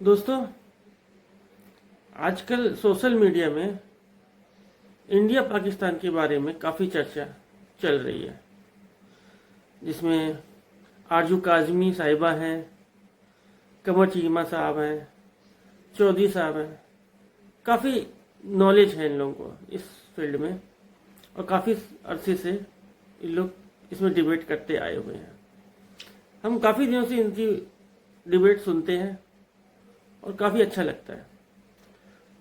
दोस्तों, आजकल social media में इंडिया पाकिस्तान के बारे में काफ़ी चर्चा चल रही है, जिसमें आरजू काजमी साहिबा हैं, कमर चीमा साहब हैं, चौधरी साहब हैं। काफ़ी नॉलेज है इन लोगों को इस फील्ड में और काफ़ी अरसे से इन लोग इसमें डिबेट करते आए हुए हैं। हम काफ़ी दिनों से इनकी डिबेट सुनते हैं और काफ़ी अच्छा लगता है।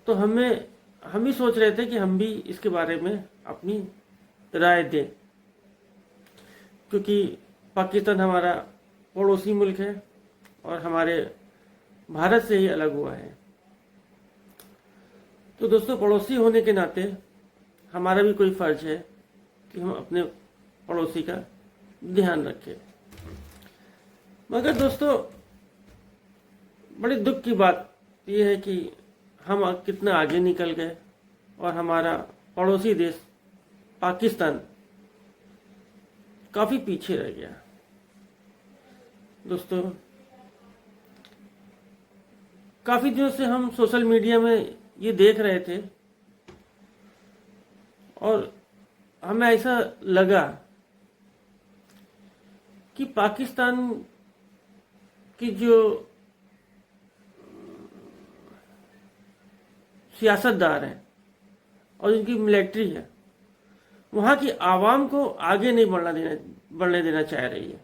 तो हम भी सोच रहे थे कि हम भी इसके बारे में अपनी राय दें, क्योंकि पाकिस्तान हमारा पड़ोसी मुल्क है और हमारे भारत से ही अलग हुआ है। तो दोस्तों, पड़ोसी होने के नाते हमारा भी कोई फ़र्ज है कि हम अपने पड़ोसी का ध्यान रखें। मगर दोस्तों, बड़े दुख की बात यह है कि हम कितना आगे निकल गए और हमारा पड़ोसी देश पाकिस्तान काफ़ी पीछे रह गया। दोस्तों, काफ़ी दिनों से हम सोशल मीडिया में ये देख रहे थे और हमें ऐसा लगा कि पाकिस्तान की जो सियासतदार हैं और इनकी मिलिट्री है, वहाँ की आवाम को आगे नहीं बढ़ने देना चाह रही है।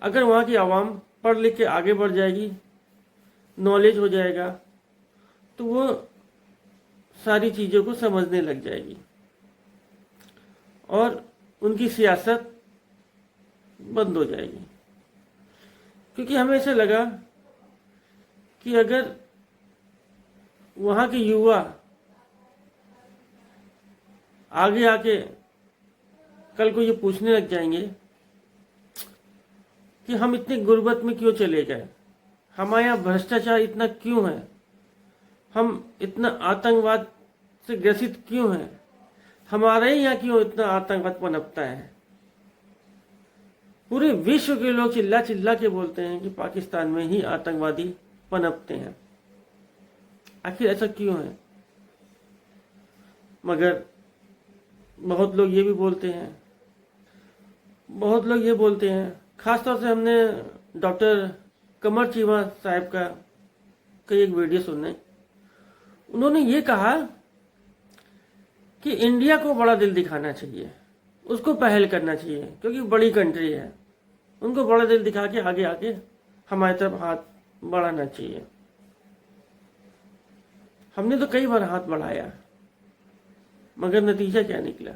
अगर वहाँ की आवाम पढ़ लिख के आगे बढ़ जाएगी, नॉलेज हो जाएगा, तो वो सारी चीज़ों को समझने लग जाएगी और उनकी सियासत बंद हो जाएगी। क्योंकि हमें ऐसा लगा कि अगर वहाँ के युवा आगे आके कल को ये पूछने लग जाएंगे कि हम इतनी गुर्बत में क्यों चले गए, हमारे यहाँ भ्रष्टाचार इतना क्यों है, हम इतना आतंकवाद से ग्रसित क्यों हैं, हमारे यहाँ क्यों इतना आतंकवाद पनपता है। पूरे विश्व के लोग चिल्ला चिल्ला के बोलते हैं कि पाकिस्तान में ही आतंकवादी पनपते हैं। आखिर ऐसा क्यों है? मगर बहुत लोग ये भी बोलते हैं, खासतौर से हमने डॉक्टर कमर चीमा साहब का कई एक वीडियो सुने। उन्होंने ये कहा कि इंडिया को बड़ा दिल दिखाना चाहिए, उसको पहल करना चाहिए, क्योंकि बड़ी कंट्री है, उनको बड़ा दिल दिखा के आगे आके हमारी तरफ हाथ बढ़ाना चाहिए। हमने तो कई बार हाथ बढ़ाया, मगर नतीजा क्या निकला?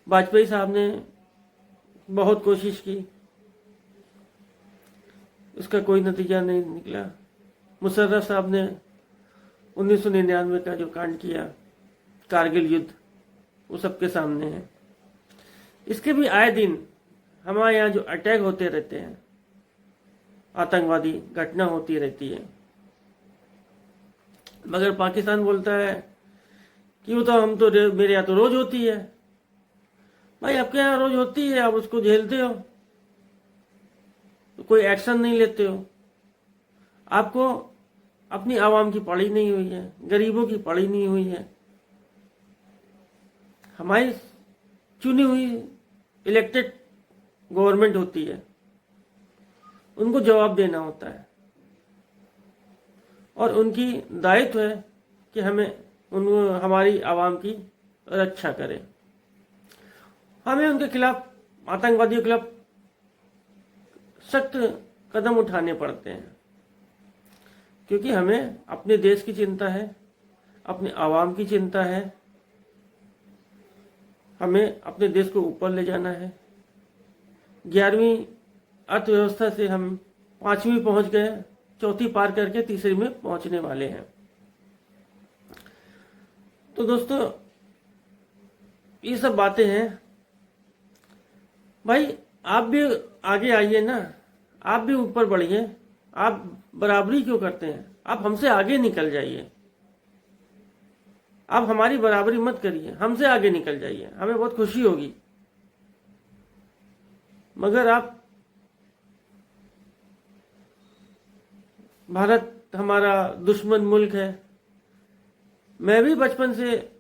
वाजपेयी साहब ने बहुत कोशिश की, उसका कोई नतीजा नहीं निकला। मुशर्रफ साहब ने 1999 का जो कांड किया, कारगिल युद्ध, वो सबके सामने है। इसके भी आए दिन हमारे यहाँ जो अटैक होते रहते हैं, आतंकवादी घटना होती रहती है, मगर पाकिस्तान बोलता है कि वो तो मेरे यहाँ तो रोज होती है। भाई, आपके यहाँ रोज होती है, आप उसको झेलते हो, तो कोई एक्शन नहीं लेते हो। आपको अपनी आवाम की पड़ी नहीं हुई है, गरीबों की पड़ी नहीं हुई है। हमारी चुनी हुई इलेक्टेड गवर्नमेंट होती है, उनको जवाब देना होता है और उनकी दायित्व है कि हमारी आवाम की रक्षा करें। हमें उनके खिलाफ, आतंकवादियों के खिलाफ सख्त कदम उठाने पड़ते हैं, क्योंकि हमें अपने देश की चिंता है, अपने आवाम की चिंता है, हमें अपने देश को ऊपर ले जाना है। 11वीं अर्थव्यवस्था से हम 5वीं पहुंच गए, 4थी पार करके 3री में पहुंचने वाले हैं। तो दोस्तों, ये सब बातें हैं। भाई, आप भी आगे आइए ना, आप भी ऊपर बढ़िए। आप बराबरी क्यों करते हैं? आप हमसे आगे निकल जाइए, आप हमारी बराबरी मत करिए, हमसे आगे निकल जाइए, हमें बहुत खुशी होगी। मगर आप भारत हमारा दुश्मन मुल्क है। मैं भी बचपन से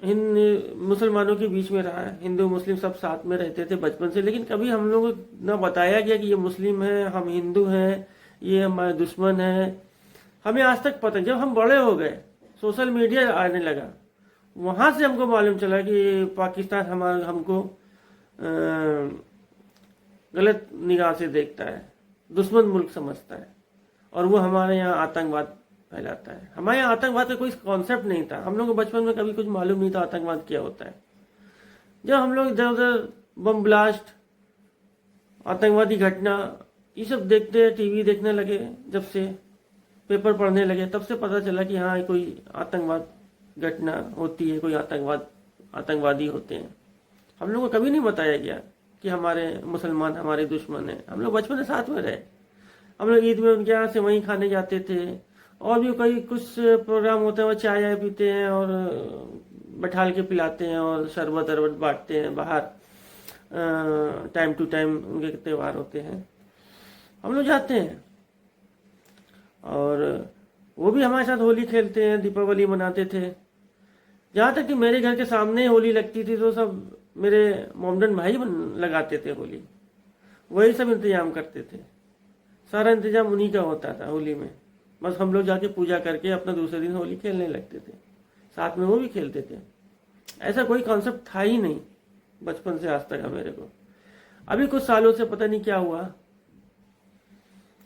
मुसलमानों के बीच में रहा है, हिंदू मुस्लिम सब साथ में रहते थे बचपन से, लेकिन कभी हम लोग को ना बताया गया कि ये मुस्लिम है, हम हिंदू हैं, ये हमारे दुश्मन है। हमें आज तक पता, जब हम बड़े हो गए, सोशल मीडिया आने लगा, वहां से हमको मालूम चला कि पाकिस्तान हमको गलत निगाह से देखता है, दुश्मन मुल्क समझता है, और वो हमारे यहाँ आतंकवाद फैलाता है। हमारे यहाँ आतंकवाद का कोई कॉन्सेप्ट नहीं था, हम लोग को बचपन में कभी कुछ मालूम नहीं था आतंकवाद क्या होता है। जब हम लोग इधर उधर बम ब्लास्ट, आतंकवादी घटना, ये सब देखते, टीवी देखने लगे, जब से पेपर पढ़ने लगे, तब से पता चला कि हाँ कोई आतंकवाद घटना होती है, कोई आतंकवादी होते हैं। हम लोग को कभी नहीं बताया गया कि हमारे मुसलमान हमारे दुश्मन हैं। हम लोग बचपन में साथ में रहे, हम लोग ईद में उनके यहाँ से वहीं खाने जाते थे, और भी कई कुछ प्रोग्राम होते हैं, वो चाय पीते हैं और बैठाल के पिलाते हैं और शरबत अरबत बांटते हैं बाहर। टाइम टू टाइम उनके त्यौहार होते हैं, हम लोग जाते हैं, और वो भी हमारे साथ होली खेलते हैं, दीपावली मनाते थे। जहाँ तक कि मेरे घर के सामने होली लगती थी तो सब मेरे मोमडन भाई लगाते थे होली, वही सब इंतजाम करते थे, सारा इंतजाम उन्हीं का होता था होली में। बस हम लोग जाके पूजा करके अपना दूसरे दिन होली खेलने लगते थे, साथ में वो भी खेलते थे। ऐसा कोई कॉन्सेप्ट था ही नहीं बचपन से आज तक मेरे को। अभी कुछ सालों से पता नहीं क्या हुआ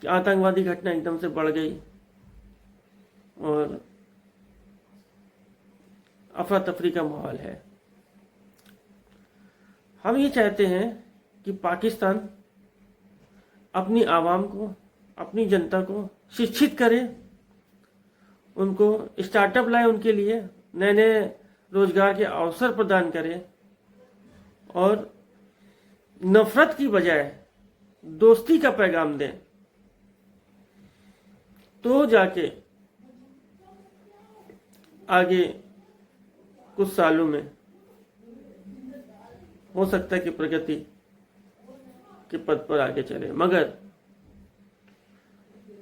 कि आतंकवादी घटना एकदम से बढ़ गई और अफरा तफरी का माहौल है। हम ये चाहते हैं कि पाकिस्तान अपनी आवाम को, अपनी जनता को शिक्षित करे, उनको स्टार्टअप लाए, उनके लिए नए नए रोजगार के अवसर प्रदान करे, और नफरत की बजाय दोस्ती का पैगाम दें, तो जाके आगे कुछ सालों में हो सकता है कि प्रगति के पद पर आगे चले। मगर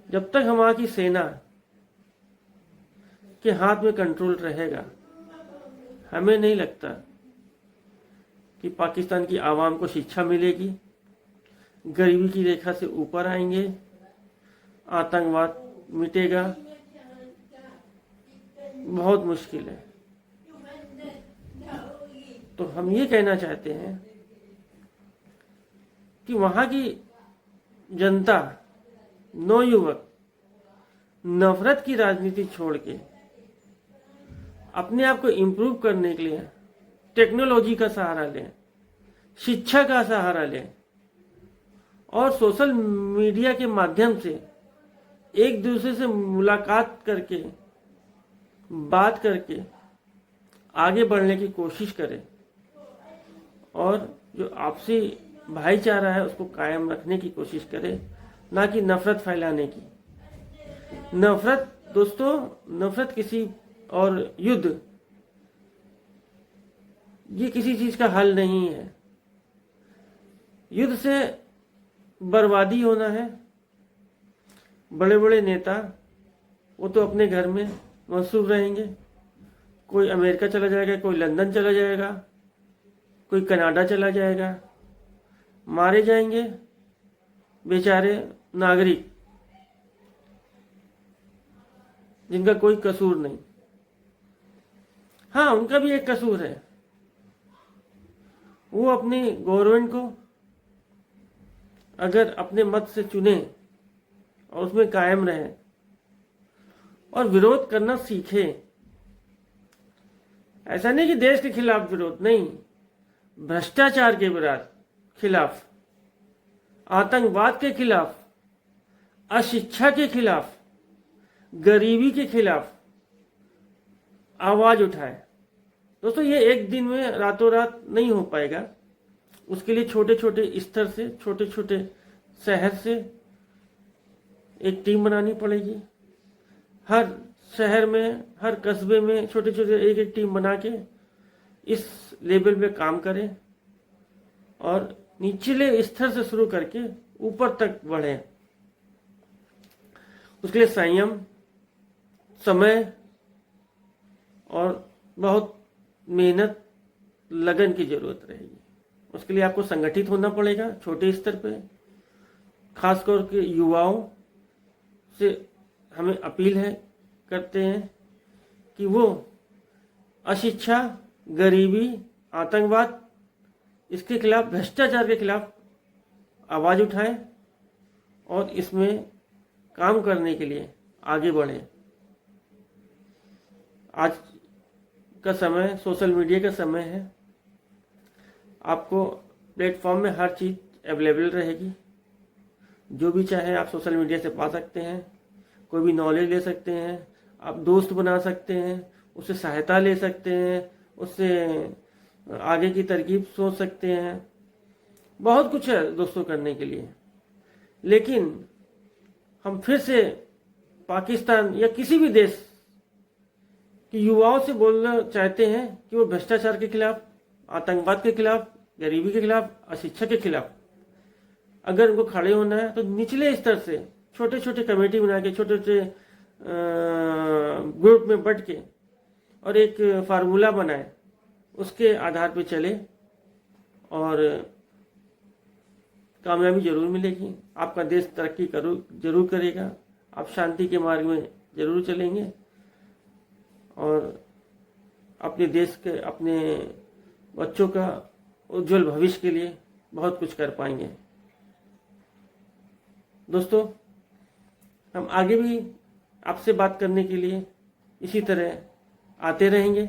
जब तक हमारी की सेना के हाथ में कंट्रोल रहेगा, हमें नहीं लगता कि पाकिस्तान की आवाम को शिक्षा मिलेगी, गरीबी की रेखा से ऊपर आएंगे, आतंकवाद मिटेगा। बहुत मुश्किल है। तो हम ये कहना चाहते हैं कि वहां की जनता, नौयुवक नफरत की राजनीति छोड़ के अपने आप को इम्प्रूव करने के लिए टेक्नोलॉजी का सहारा लें, शिक्षा का सहारा लें, और सोशल मीडिया के माध्यम से एक दूसरे से मुलाकात करके, बात करके आगे बढ़ने की कोशिश करें, और जो आपसी भाईचारा है उसको कायम रखने की कोशिश करें, ना कि नफरत फैलाने की। नफरत दोस्तों, नफरत किसी और युद्ध, ये किसी चीज का हल नहीं है। युद्ध से बर्बादी होना है। बड़े बड़े नेता वो तो अपने घर में मसरूफ रहेंगे, कोई अमेरिका चला जाएगा, कोई लंदन चला जाएगा, कोई कनाडा चला जाएगा, मारे जाएंगे बेचारे नागरिक जिनका कोई कसूर नहीं। हाँ, उनका भी एक कसूर है, वो अपनी गवर्नमेंट को अगर अपने मत से चुने और उसमें कायम रहे और विरोध करना सीखे। ऐसा नहीं कि देश के खिलाफ विरोध, नहीं, भ्रष्टाचार के खिलाफ, आतंकवाद के खिलाफ, अशिक्षा के खिलाफ, गरीबी के खिलाफ आवाज उठाए। दोस्तों, ये एक दिन में रातों रात नहीं हो पाएगा। उसके लिए छोटे छोटे स्तर से, छोटे छोटे शहर से एक टीम बनानी पड़ेगी। हर शहर में, हर कस्बे में छोटे छोटे एक एक टीम बना के इस लेवल पे काम करें और निचले स्तर से शुरू करके ऊपर तक बढ़े। उसके लिए संयम, समय और बहुत मेहनत, लगन की जरूरत रहेगी। उसके लिए आपको संगठित होना पड़ेगा छोटे स्तर पे। खासकर के युवाओं से हमें अपील करते हैं कि वो अशिक्षा, गरीबी, आतंकवाद, इसके खिलाफ, भ्रष्टाचार के खिलाफ आवाज उठाएं और इसमें काम करने के लिए आगे बढ़ें। आज का समय सोशल मीडिया का समय है। आपको प्लेटफॉर्म में हर चीज़ अवेलेबल रहेगी। जो भी चाहे आप सोशल मीडिया से पा सकते हैं। कोई भी नॉलेज ले सकते हैं, आप दोस्त बना सकते हैं, उससे सहायता ले सकते हैं, उससे आगे की तरकीब सोच सकते हैं। बहुत कुछ है दोस्तों करने के लिए। लेकिन हम फिर से पाकिस्तान या किसी भी देश के युवाओं से बोलना चाहते हैं कि वो भ्रष्टाचार के खिलाफ, आतंकवाद के खिलाफ, गरीबी के खिलाफ, अशिक्षा के खिलाफ अगर उनको खड़े होना है तो निचले स्तर से छोटे छोटे कमेटी बना के, छोटे छोटे ग्रुप में बट के और एक फार्मूला बनाए, उसके आधार पर चले और कामयाबी जरूर मिलेगी। आपका देश तरक्की जरूर करेगा। आप शांति के मार्ग में जरूर चलेंगे और अपने देश के, अपने बच्चों का उज्जवल भविष्य के लिए बहुत कुछ कर पाएंगे। दोस्तों, हम आगे भी आपसे बात करने के लिए इसी तरह आते रहेंगे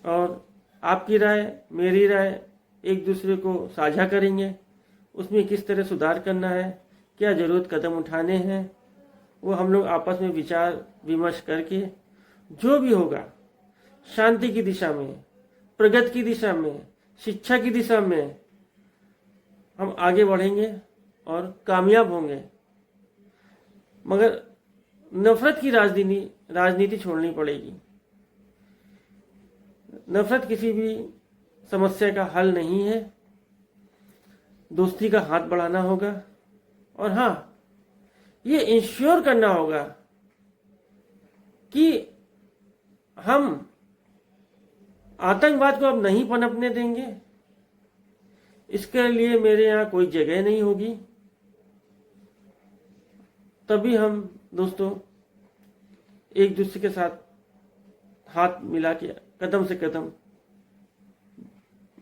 और आपकी राय, मेरी राय एक दूसरे को साझा करेंगे। उसमें किस तरह सुधार करना है, क्या ज़रूरत कदम उठाने हैं, वो हम लोग आपस में विचार विमर्श करके जो भी होगा शांति की दिशा में, प्रगति की दिशा में, शिक्षा की दिशा में हम आगे बढ़ेंगे और कामयाब होंगे। मगर नफरत की राजनीति छोड़नी पड़ेगी। नफरत किसी भी समस्या का हल नहीं है। दोस्ती का हाथ बढ़ाना होगा और हाँ, ये इंश्योर करना होगा कि हम आतंकवाद को अब नहीं पनपने देंगे। इसके लिए मेरे यहाँ कोई जगह नहीं होगी। तभी हम दोस्तों एक दूसरे के साथ हाथ मिला के, कदम से कदम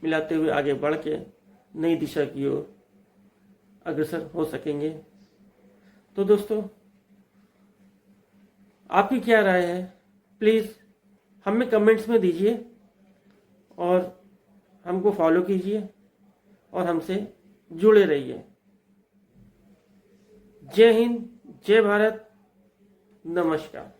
मिलाते हुए आगे बढ़ के नई दिशा की ओर अग्रसर हो सकेंगे। तो दोस्तों, आपकी क्या राय है, प्लीज़ हमें कमेंट्स में दीजिए और हमको फॉलो कीजिए और हमसे जुड़े रहिए। जय हिंद, जय भारत, नमस्कार।